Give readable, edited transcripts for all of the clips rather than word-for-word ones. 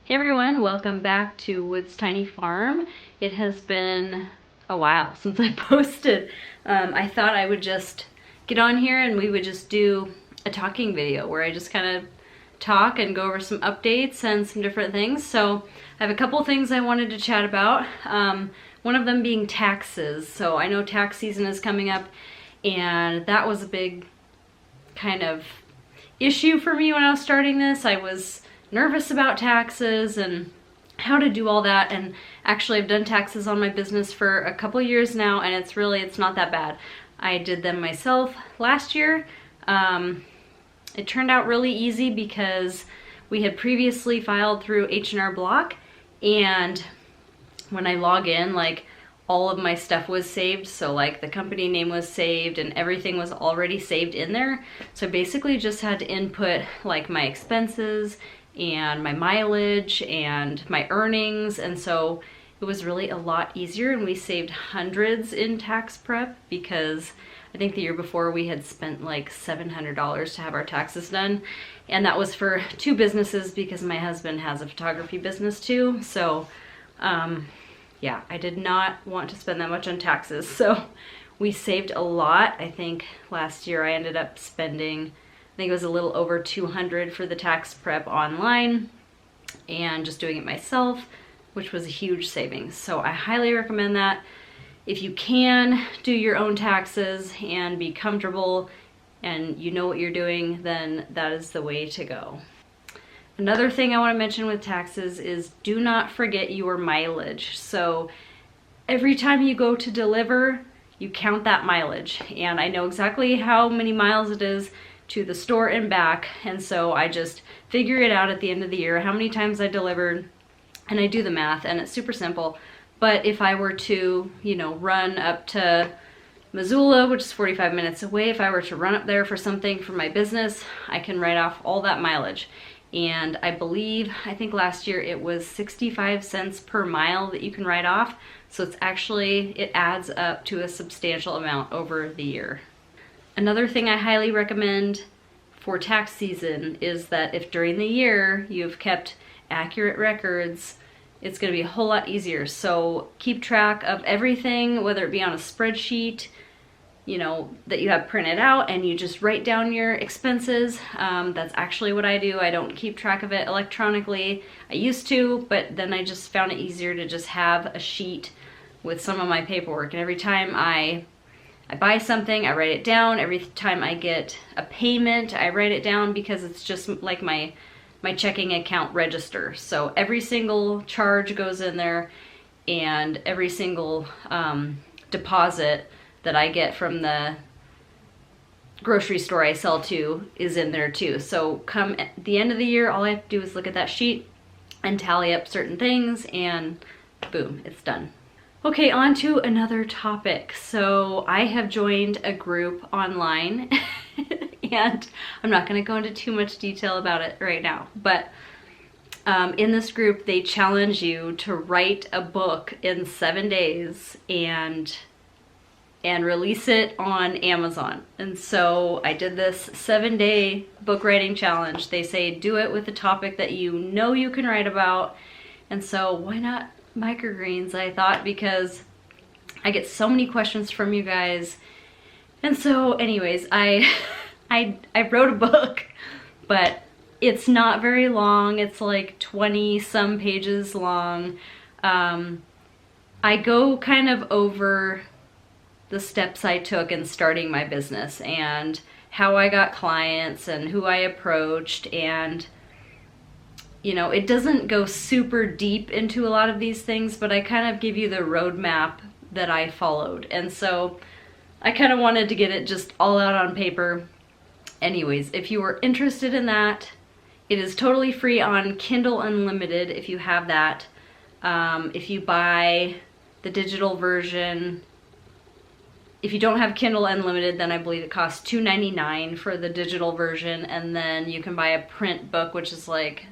Hey everyone, welcome back to Wood's Tiny Farm. It has been a while since I posted. I thought I would just get on here and we would just do a talking video where I just kind of talk and go over some updates and some different things. So I have a couple things I wanted to chat about. One of them being taxes. So I know tax season is coming up, and that was a big kind of issue for me when I was starting this. I was nervous about taxes and how to do all that, and actually I've done taxes on my business for a couple years now, and it's not that bad. I did them myself last year. It turned out really easy because we had previously filed through H&R Block, and when I log in, like, all of my stuff was saved. So like the company name was saved and everything was already saved in there. So I basically just had to input like my expenses and my mileage and my earnings, and so it was really a lot easier, and we saved hundreds in tax prep because I think the year before we had spent like $700 to have our taxes done, and that was for two businesses because my husband has a photography business too. So yeah, I did not want to spend that much on taxes, so we saved a lot. I think last year I ended up spending, I think it was a little over $200 for the tax prep online and just doing it myself, which was a huge savings. So I highly recommend that. If you can do your own taxes and be comfortable and you know what you're doing, then that is the way to go. Another thing I want to mention with taxes is do not forget your mileage. So every time you go to deliver, you count that mileage. And I know exactly how many miles it is to the store and back, and so I just figure it out at the end of the year, how many times I delivered, and I do the math, and it's super simple. But if I were to, run up to Missoula, which is 45 minutes away, if I were to run up there for something for my business, I can write off all that mileage. And I think last year it was 65 cents per mile that you can write off. So it adds up to a substantial amount over the year. Another thing I highly recommend for tax season is that if during the year you've kept accurate records, it's going to be a whole lot easier. So keep track of everything, whether it be on a spreadsheet, that you have printed out, and you just write down your expenses. That's actually what I do. I don't keep track of it electronically. I used to, but then I just found it easier to just have a sheet with some of my paperwork. And every time I buy something, I write it down. Every time I get a payment, I write it down, because it's just like my checking account register. So every single charge goes in there, and every single deposit that I get from the grocery store I sell to is in there too. So come at the end of the year, all I have to do is look at that sheet and tally up certain things, and boom, it's done. Okay, on to another topic. So I have joined a group online and I'm not going to go into too much detail about it right now, but in this group, they challenge you to write a book in 7 days and release it on Amazon. And so I did this 7-day book writing challenge. They say do it with a topic that you know you can write about. And so why not microgreens, I thought, because I get so many questions from you guys. And so anyways, I wrote a book, but it's not very long. It's like 20 some pages long. I go kind of over the steps I took in starting my business and how I got clients and who I approached, and it doesn't go super deep into a lot of these things, but I kind of give you the roadmap that I followed. And so I kind of wanted to get it just all out on paper. Anyways, if you are interested in that, it is totally free on Kindle Unlimited if you have that. If you buy the digital version, if you don't have Kindle Unlimited, then I believe it costs $2.99 for the digital version, and then you can buy a print book, which is like,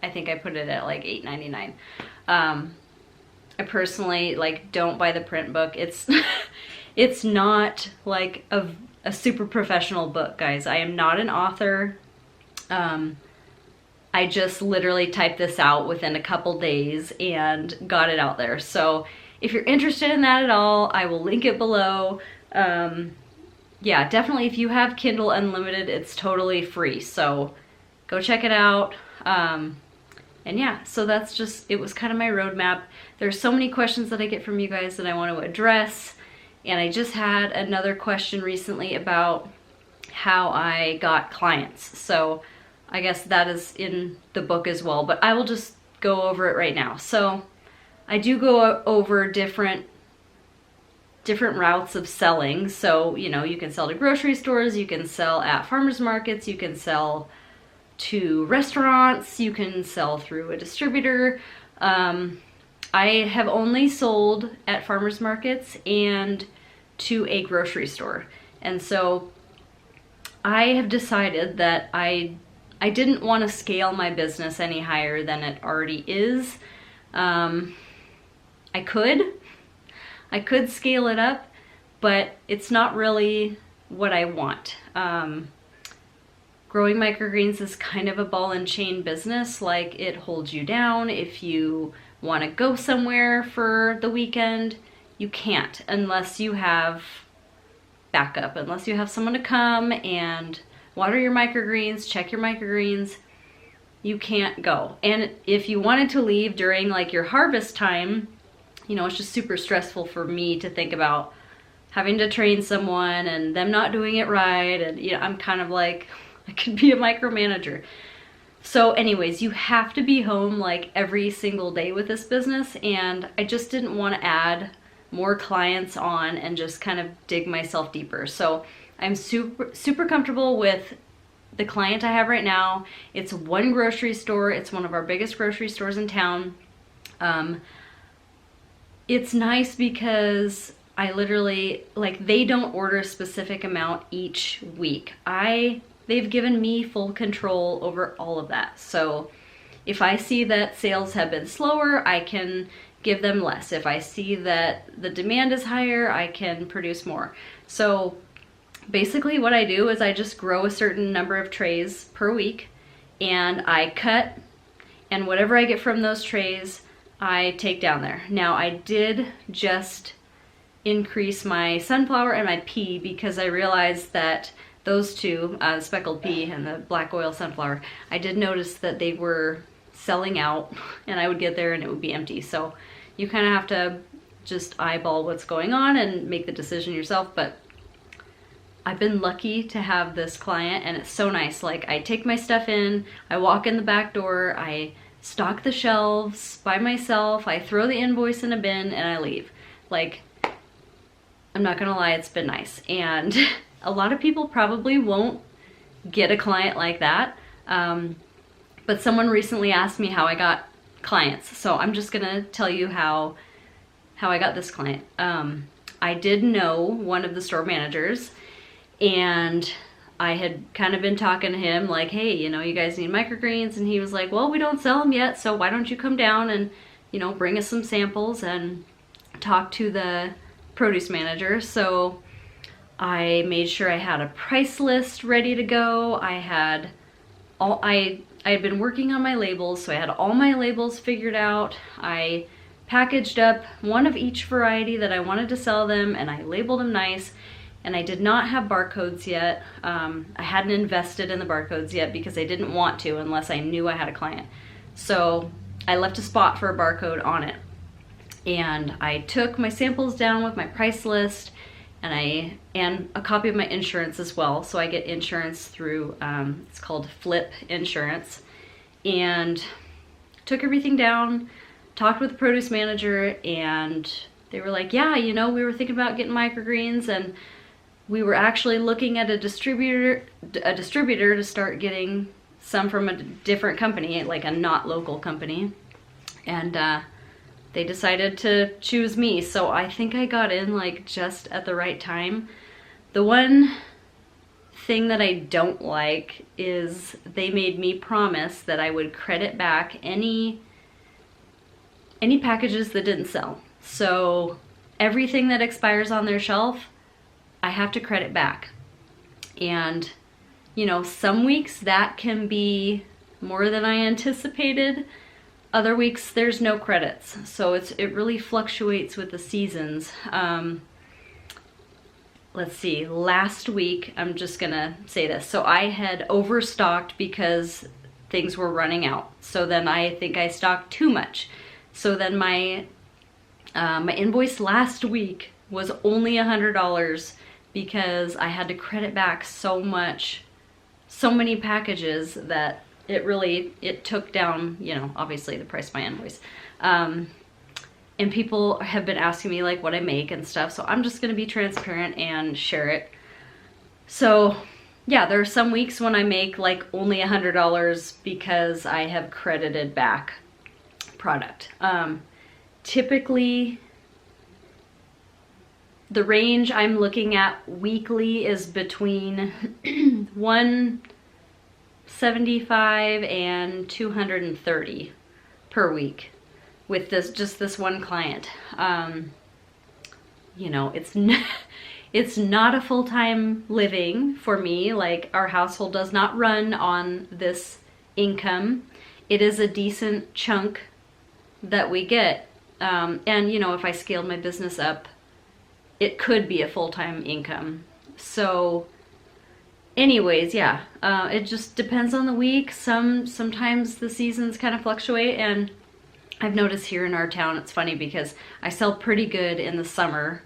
I think I put it at like $8.99. I personally don't buy the print book. It's not like a super professional book, guys. I am not an author. I just literally typed this out within a couple days and got it out there. So if you're interested in that at all, I will link it below. Yeah, definitely if you have Kindle Unlimited, it's totally free. So go check it out. And yeah, so that's just, it was kind of my roadmap. There's so many questions that I get from you guys that I want to address. And I just had another question recently about how I got clients. So I guess that is in the book as well, but I will just go over it right now. So I do go over different routes of selling. So, you know, you can sell to grocery stores, you can sell at farmers markets, you can sell to restaurants, you can sell through a distributor. I have only sold at farmers markets and to a grocery store. And so I have decided that I didn't want to scale my business any higher than it already is. I could scale it up, but it's not really what I want. Growing microgreens is kind of a ball and chain business. Like, it holds you down. If you want to go somewhere for the weekend, you can't unless you have backup, unless you have someone to come and water your microgreens, check your microgreens. You can't go. And if you wanted to leave during like your harvest time, you know, it's just super stressful for me to think about having to train someone and them not doing it right. And, you know, I'm kind of like, I could be a micromanager. So anyways, you have to be home like every single day with this business. And I just didn't want to add more clients on and just kind of dig myself deeper. So I'm super comfortable with the client I have right now. It's one grocery store. It's one of our biggest grocery stores in town. It's nice because I literally, like, they don't order a specific amount each week. They've given me full control over all of that. So if I see that sales have been slower, I can give them less. If I see that the demand is higher, I can produce more. So basically what I do is I just grow a certain number of trays per week and I cut, and whatever I get from those trays, I take down there. Now, I did just increase my sunflower and my pea because I realized that those two, the speckled pea and the black oil sunflower, I did notice that they were selling out and I would get there and it would be empty. So you kind of have to just eyeball what's going on and make the decision yourself. But I've been lucky to have this client and it's so nice. Like, I take my stuff in, I walk in the back door, I stock the shelves by myself, I throw the invoice in a bin and I leave. Like, I'm not gonna lie, it's been nice. And a lot of people probably won't get a client like that. But someone recently asked me how I got clients. So I'm just gonna tell you how I got this client. I did know one of the store managers and I had kind of been talking to him like, hey, you know, you guys need microgreens. And he was like, well, we don't sell them yet. So why don't you come down and, you know, bring us some samples and talk to the produce manager. So I made sure I had a price list ready to go. I had been working on my labels, so I had all my labels figured out. I packaged up one of each variety that I wanted to sell them and I labeled them nice. And I did not have barcodes yet. I hadn't invested in the barcodes yet because I didn't want to unless I knew I had a client. So I left a spot for a barcode on it. And I took my samples down with my price list and a copy of my insurance as well. So I get insurance through, it's called Flip Insurance. And took everything down, talked with the produce manager, and they were like, yeah, you know, we were thinking about getting microgreens, and we were actually looking at a distributor to start getting some from a different company, like a not local company. And they decided to choose me. So I think I got in like just at the right time. The one thing that I don't like is they made me promise that I would credit back any packages that didn't sell. So everything that expires on their shelf, I have to credit back. And, you know, some weeks that can be more than I anticipated. Other weeks there's no credits, so it really fluctuates with the seasons. Let's see, last week, I'm just gonna say this. So I had overstocked because things were running out. So then I think I stocked too much. So then my invoice last week was only $100 because I had to credit back so many packages that it took down, you know, obviously the price of my invoice. And people have been asking me like what I make and stuff, so I'm just gonna be transparent and share it. So yeah, there are some weeks when I make like only $100 because I have credited back product. Typically, the range I'm looking at weekly is between 175 and 230 per week with this one client. You know, it's not a full-time living for me. Like, our household does not run on this income. It is a decent chunk that we get. And you know, if I scaled my business up, it could be a full-time income. So anyways, yeah, it just depends on the week. Sometimes the seasons kind of fluctuate, and I've noticed here in our town, it's funny because I sell pretty good in the summer.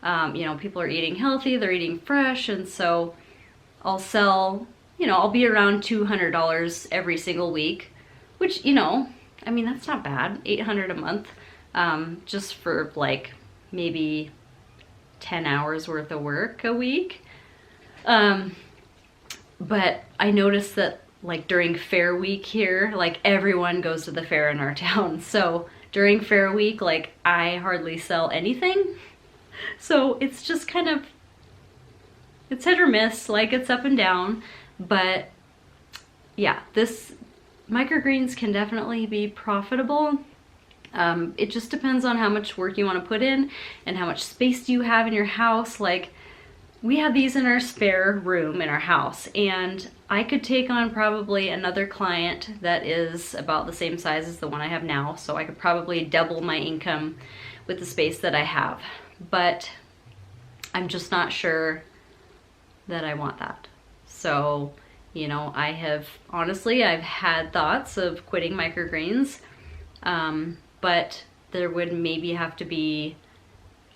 You know, people are eating healthy, they're eating fresh, and so I'll sell, you know, I'll be around $200 every single week, which, you know, I mean, that's not bad. $800 a month, just for like maybe 10 hours worth of work a week. But I noticed that like during fair week here, like everyone goes to the fair in our town. So during fair week, like I hardly sell anything. So it's just kind of, it's hit or miss, like it's up and down. But yeah, this microgreens can definitely be profitable. It just depends on how much work you want to put in and how much space do you have in your house. Like, we have these in our spare room in our house, and I could take on probably another client that is about the same size as the one I have now, so I could probably double my income with the space that I have. But I'm just not sure that I want that. So, you know, honestly, I've had thoughts of quitting Microgreens, but there would maybe have to be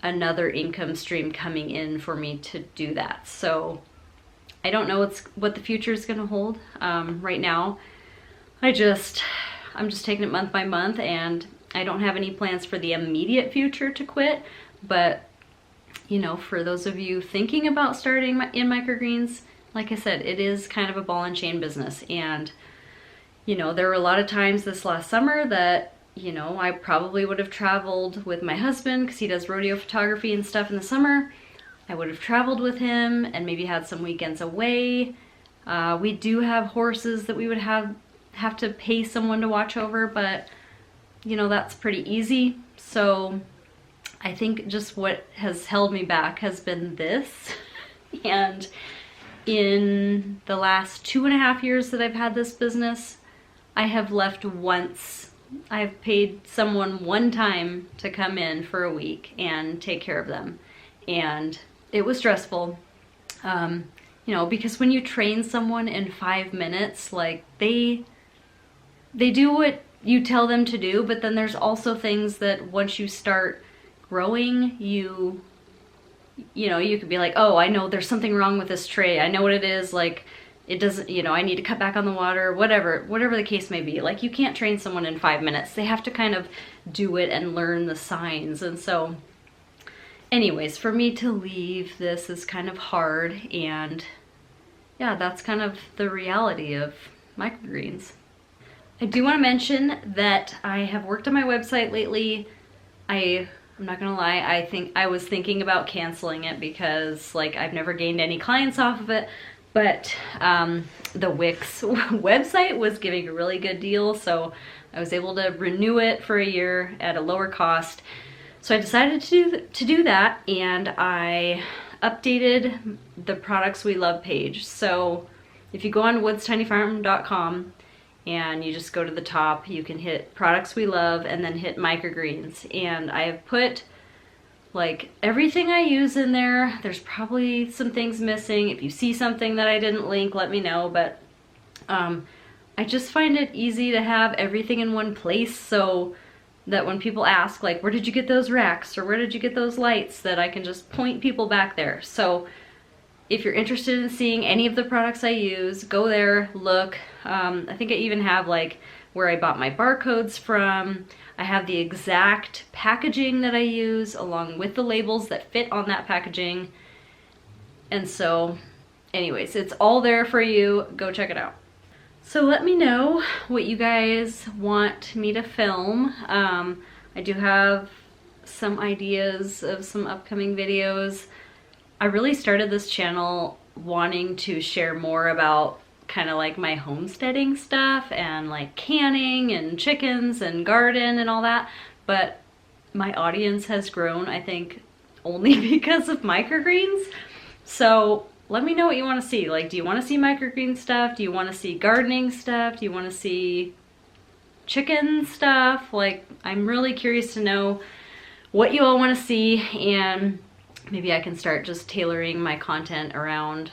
another income stream coming in for me to do that. So I don't know what the future is going to hold. Right now, I'm just taking it month by month, and I don't have any plans for the immediate future to quit. But, you know, for those of you thinking about starting in microgreens, like I said, it is kind of a ball and chain business. And, you know, there were a lot of times this last summer that, you know, I probably would have traveled with my husband because he does rodeo photography and stuff in the summer. I would have traveled with him and maybe had some weekends away. We do have horses that we would have to pay someone to watch over, but, you know, that's pretty easy. So I think just what has held me back has been this. And in the last 2.5 years that I've had this business, I have left once. I've paid someone one time to come in for a week and take care of them. And it was stressful, you know, because when you train someone in 5 minutes, like they do what you tell them to do, but then there's also things that once you start growing, you know, you could be like, oh, I know there's something wrong with this tray. I know what it is. Like, it doesn't, you know, I need to cut back on the water, whatever the case may be. Like, you can't train someone in 5 minutes. They have to kind of do it and learn the signs. And so anyways, for me to leave this is kind of hard. And yeah, that's kind of the reality of microgreens. I do want to mention that I have worked on my website lately. I'm not gonna lie, I was thinking about canceling it because, like, I've never gained any clients off of it. But the Wix website was giving a really good deal, so I was able to renew it for a year at a lower cost. So I decided to do that, and I updated the Products We Love page. So if you go on woodstinyfarm.com and you just go to the top. You can hit products we love and then hit microgreens. And I have put like everything I use in there. There's probably some things missing. If you see something that I didn't link, let me know. But I just find it easy to have everything in one place so that when people ask, like, where did you get those racks or where did you get those lights, that I can just point people back there. So if you're interested in seeing any of the products I use, go there, look. I think I even have like where I bought my barcodes from. I have the exact packaging that I use along with the labels that fit on that packaging. And so anyways, it's all there for you. Go check it out. So let me know what you guys want me to film. I do have some ideas of some upcoming videos. I really started this channel wanting to share more about kind of like my homesteading stuff and like canning and chickens and garden and all that, but my audience has grown, I think, only because of microgreens. So let me know what you want to see. Like, do you want to see microgreen stuff? Do you want to see gardening stuff? Do you want to see chicken stuff? Like, I'm really curious to know what you all want to see, and maybe I can start just tailoring my content around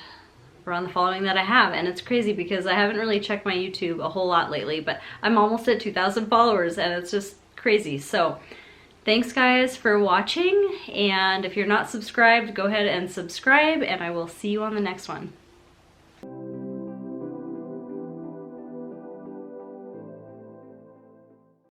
the following that I have. And it's crazy because I haven't really checked my YouTube a whole lot lately, but I'm almost at 2,000 followers and it's just crazy. So thanks guys for watching, and if you're not subscribed, go ahead and subscribe, and I will see you on the next one.